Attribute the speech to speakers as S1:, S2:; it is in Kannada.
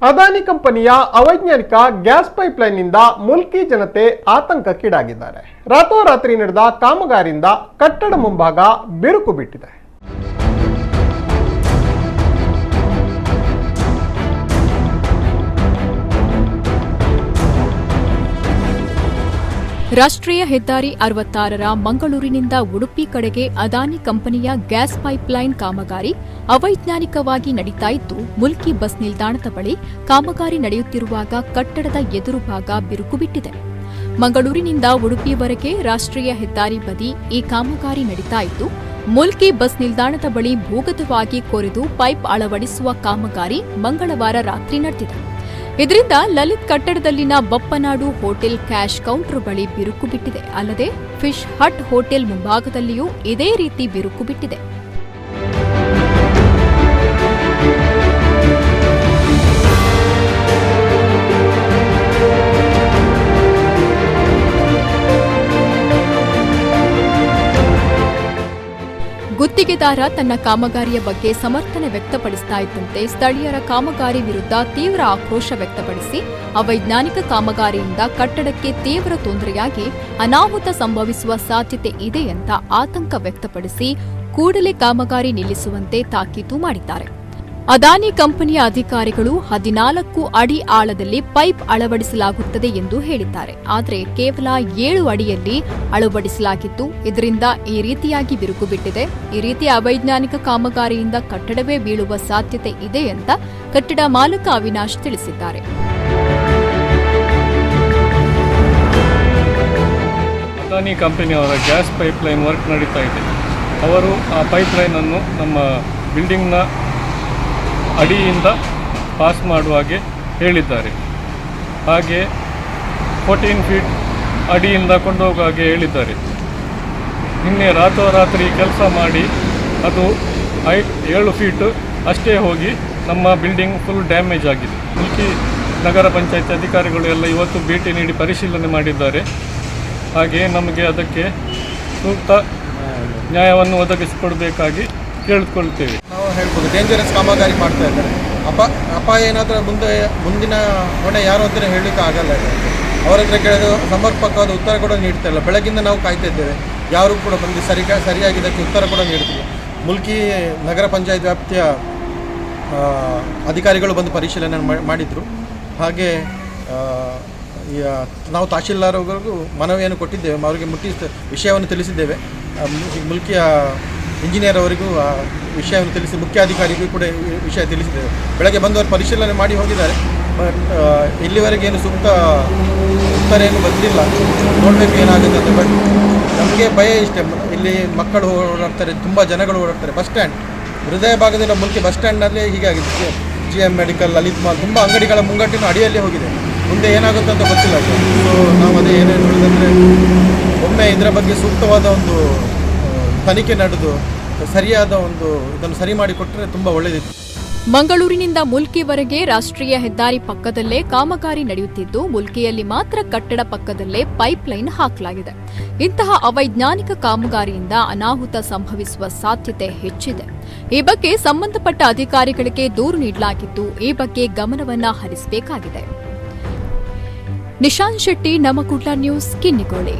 S1: ಅದಾನಿ ಕಂಪನಿಯ ಅವೈಜ್ಞಾನಿಕ ಗ್ಯಾಸ್ ಪೈಪ್ಲೈನ್ನಿಂದ ಮುಲ್ಕಿ ಜನತೆ ಆತಂಕಕ್ಕೀಡಾಗಿದ್ದಾರೆ. ರಾತ್ರೋರಾತ್ರಿ ನಡೆದ ಕಾಮಗಾರಿಯಿಂದ ಕಟ್ಟಡ ಮುಂಭಾಗ ಬಿರುಕು ಬಿಟ್ಟಿದೆ.
S2: ರಾಷ್ಟ್ರೀಯ ಹೆದ್ದಾರಿ 66ರ ಮಂಗಳೂರಿನಿಂದ ಉಡುಪಿ ಕಡೆಗೆ ಅದಾನಿ ಕಂಪನಿಯ ಗ್ಯಾಸ್ ಪೈಪ್ಲೈನ್ ಕಾಮಗಾರಿ ಅವೈಜ್ಞಾನಿಕವಾಗಿ ನಡೀತಾ ಇದ್ದು, ಮುಲ್ಕಿ ಬಸ್ ನಿಲ್ದಾಣದ ಬಳಿ ಕಾಮಗಾರಿ ನಡೆಯುತ್ತಿರುವಾಗ ಕಟ್ಟಡದ ಎದುರು ಭಾಗ ಬಿರುಕು ಬಿಟ್ಟಿದೆ. ಮಂಗಳೂರಿನಿಂದ ಉಡುಪಿವರೆಗೆ ರಾಷ್ಟ್ರೀಯ ಹೆದ್ದಾರಿ ಬದಿ ಈ ಕಾಮಗಾರಿ ನಡೀತಾ ಇದ್ದು, ಮುಲ್ಕಿ ಬಸ್ ನಿಲ್ದಾಣದ ಬಳಿ ಭೂಗತವಾಗಿ ಕೊರೆದು ಪೈಪ್ ಅಳವಡಿಸುವ ಕಾಮಗಾರಿ ಮಂಗಳವಾರ ರಾತ್ರಿ ನಡೆದಿದೆ. ಇದರಿಂದ ಲಲಿತ್ ಕಟ್ಟಡದಲ್ಲಿನ ಬಪ್ಪನಾಡು ಹೋಟೆಲ್ ಕ್ಯಾಶ್ ಕೌಂಟರ್ ಬಳಿ ಬಿರುಕು ಬಿಟ್ಟಿದೆ. ಅಲ್ಲದೆ ಫಿಶ್ ಹಟ್ ಹೋಟೆಲ್ ಮುಂಭಾಗದಲ್ಲಿಯೂ ಇದೇ ರೀತಿ ಬಿರುಕು ಬಿಟ್ಟಿದೆ. ಗುತ್ತಿಗೆದಾರ ತನ್ನ ಕಾಮಗಾರಿಯ ಬಗ್ಗೆ ಸಮರ್ಥನೆ ವ್ಯಕ್ತಪಡಿಸ್ತಾ ಇದ್ದಂತೆ ಸ್ಥಳೀಯರ ಕಾಮಗಾರಿ ವಿರುದ್ಧ ತೀವ್ರ ಆಕ್ರೋಶ ವ್ಯಕ್ತಪಡಿಸಿ ಅವೈಜ್ಞಾನಿಕ ಕಾಮಗಾರಿಯಿಂದ ಕಟ್ಟಡಕ್ಕೆ ತೀವ್ರ ತೊಂದರೆಯಾಗಿ ಅನಾಹುತ ಸಂಭವಿಸುವ ಸಾಧ್ಯತೆ ಇದೆ ಅಂತ ಆತಂಕ ವ್ಯಕ್ತಪಡಿಸಿ ಕೂಡಲೇ ಕಾಮಗಾರಿ ನಿಲ್ಲಿಸುವಂತೆ ತಾಕೀತು ಮಾಡಿದ್ದಾರೆ. ಅದಾನಿ ಕಂಪನಿಯ ಅಧಿಕಾರಿಗಳು 14 ಅಡಿ ಆಳದಲ್ಲಿ ಪೈಪ್ ಅಳವಡಿಸಲಾಗುತ್ತದೆ ಎಂದು ಹೇಳಿದ್ದಾರೆ. ಆದರೆ ಕೇವಲ 7 ಅಡಿಯಲ್ಲಿ ಅಳವಡಿಸಲಾಗಿದ್ದು, ಇದರಿಂದ ಈ ರೀತಿಯಾಗಿ ಬಿರುಕು ಬಿಟ್ಟಿದೆ. ಈ ರೀತಿಯ ಅವೈಜ್ಞಾನಿಕ ಕಾಮಗಾರಿಯಿಂದ ಕಟ್ಟಡವೇ ಬೀಳುವ ಸಾಧ್ಯತೆ ಇದೆ ಅಂತ ಕಟ್ಟಡ ಮಾಲಕ ಅವಿನಾಶ್ ತಿಳಿಸಿದ್ದಾರೆ.
S3: ಅದಾನಿ ಕಂಪನಿಯವರ ಗ್ಯಾಸ್ ಪೈಪ್ಲೈನ್ ವರ್ಕ್ ನಡೀತಾ ಇದೆ. ಅವರು ಆ ಪೈಪ್ಲೈನ್ ಅನ್ನು ನಮ್ಮ ಬಿಲ್ಡಿಂಗ್ನ ಅಡಿಯಿಂದ ಪಾಸ್ ಮಾಡುವ ಹಾಗೆ ಹೇಳಿದ್ದಾರೆ. ಹಾಗೆ 14 ಫೀಟ್ ಅಡಿಯಿಂದ ಕೊಂಡೋಗುವ ಹಾಗೆ ಹೇಳಿದ್ದಾರೆ. ನಿನ್ನೆ ರಾತ್ರೋರಾತ್ರಿ ಕೆಲಸ ಮಾಡಿ ಅದು 7 ಫೀಟ್ ಅಷ್ಟೇ ಹೋಗಿ ನಮ್ಮ ಬಿಲ್ಡಿಂಗ್ ಫುಲ್ ಡ್ಯಾಮೇಜ್ ಆಗಿದೆ. ಮುಲ್ಕಿ ನಗರ ಪಂಚಾಯತ್ ಅಧಿಕಾರಿಗಳು ಎಲ್ಲ ಇವತ್ತು ಭೇಟಿ ನೀಡಿ ಪರಿಶೀಲನೆ ಮಾಡಿದ್ದಾರೆ. ಹಾಗೆ ನಮಗೆ ಅದಕ್ಕೆ ಸೂಕ್ತ ನ್ಯಾಯವನ್ನು ಒದಗಿಸಿಕೊಡಬೇಕಾಗಿ ಕೇಳಿಕೊಳ್ತೇವೆ.
S4: ನಾವು ಹೇಳ್ಬೋದು ಡೇಂಜರಸ್ ಕಾಮಗಾರಿ ಮಾಡ್ತಾ ಇದ್ದಾರೆ. ಅಪಾಯ ಏನಾದರೂ ಮುಂದಿನ ಹೊಣೆ ಯಾರು ಅಂತಲೇ ಹೇಳಲಿಕ್ಕೆ ಆಗಲ್ಲ. ಅವರ ಹತ್ರ ಕೇಳಿದ್ರೆ ಸಮರ್ಪಕವಾದ ಉತ್ತರ ಕೂಡ ನೀಡ್ತಾ ಇಲ್ಲ. ಬೆಳಗಿಂದ ನಾವು ಕಾಯ್ತಾ ಇದ್ದೇವೆ, ಯಾರು ಕೂಡ ಬಂದು ಸರಿಯಾಗಿ ಇದಕ್ಕೆ ಉತ್ತರ ಕೂಡ ನೀಡ್ತೀವಿ. ಮುಲ್ಕಿ ನಗರ ಪಂಚಾಯತ್ ವ್ಯಾಪ್ತಿಯ ಅಧಿಕಾರಿಗಳು ಬಂದು ಪರಿಶೀಲನೆ ಮಾಡಿದರು. ಹಾಗೆ ನಾವು ತಹಶೀಲ್ದಾರ್ವರೆಗೂ ಮನವಿಯನ್ನು ಕೊಟ್ಟಿದ್ದೇವೆ, ಅವರಿಗೆ ವಿಷಯವನ್ನು ತಿಳಿಸಿದ್ದೇವೆ. ಮುಲ್ಕಿಯ ಇಂಜಿನಿಯರ್ ಅವರಿಗೂ ವಿಷಯವನ್ನು ತಿಳಿಸಿ ಮುಖ್ಯಾಧಿಕಾರಿಗೂ ಕೂಡ ವಿಷಯ ತಿಳಿಸಿದ್ದೇವೆ. ಬೆಳಗ್ಗೆ ಬಂದವರು ಪರಿಶೀಲನೆ ಮಾಡಿ ಹೋಗಿದ್ದಾರೆ. ಬಟ್ ಇಲ್ಲಿವರೆಗೆ ಏನು ಸೂಕ್ತ ಉತ್ತರ ಏನು ಬಂದಿಲ್ಲ. ನೋಡಬೇಕು ಏನಾಗುತ್ತೆ ಅಂತ. ಬಟ್ ನಮಗೆ ಭಯ ಇಷ್ಟೇ, ಇಲ್ಲಿ ಮಕ್ಕಳು ಓಡಾಡ್ತಾರೆ, ತುಂಬ ಜನಗಳು ಓಡಾಡ್ತಾರೆ. ಬಸ್ ಸ್ಟ್ಯಾಂಡ್ ಹೃದಯ ಭಾಗದಿಂದ ಮುಲ್ಕಿ ಬಸ್ ಸ್ಟ್ಯಾಂಡ್ನಲ್ಲಿ ಹೀಗಾಗಿದೆ. GM ಮೆಡಿಕಲ್, ಲಲಿತ್ ಮಾಲ್, ತುಂಬ ಅಂಗಡಿಗಳ ಮುಂಗಟ್ಟಿನ ಅಡಿಯಲ್ಲಿ ಹೋಗಿದೆ. ಮುಂದೆ ಏನಾಗುತ್ತೆ ಅಂತ ಗೊತ್ತಿಲ್ಲ. ಸೊ ನಾವು ಅದೇ ಏನೇನು ಹೇಳಿದಂದರೆ ಒಮ್ಮೆ ಇದರ ಬಗ್ಗೆ ಸೂಕ್ತವಾದ ಒಂದು ತನಿಖೆ ನಡೆದು ಸರಿಯಾದ ಇದನ್ನು ಸರಿ ಮಾಡಿಕೊಟ್ಟರೆ ತುಂಬ ಒಳ್ಳೆಯದಿತ್ತು.
S2: ಮಂಗಳೂರಿನಿಂದ ಮುಲ್ಕಿವರೆಗೆ ರಾಷ್ಟ್ರೀಯ ಹೆದ್ದಾರಿ ಪಕ್ಕದಲ್ಲೇ ಕಾಮಗಾರಿ ನಡೆಯುತ್ತಿದ್ದು, ಮುಲ್ಕಿಯಲ್ಲಿ ಮಾತ್ರ ಕಟ್ಟಡ ಪಕ್ಕದಲ್ಲೇ ಪೈಪ್ಲೈನ್ ಹಾಕಲಾಗಿದೆ. ಇಂತಹ ಅವೈಜ್ಞಾನಿಕ ಕಾಮಗಾರಿಯಿಂದ ಅನಾಹುತ ಸಂಭವಿಸುವ ಸಾಧ್ಯತೆ ಹೆಚ್ಚಿದೆ. ಈ ಬಗ್ಗೆ ಸಂಬಂಧಪಟ್ಟ ಅಧಿಕಾರಿಗಳಿಗೆ ದೂರು ನೀಡಲಾಗಿದ್ದು, ಈ ಬಗ್ಗೆ ಗಮನವನ್ನ ಹರಿಸಬೇಕಾಗಿದೆ. ನಿಶಾಂತ್ ಶೆಟ್ಟಿ, ನಮಕುಡ್ಲ ನ್ಯೂಸ್, ಕಿನ್ನಿಗೋಳಿ.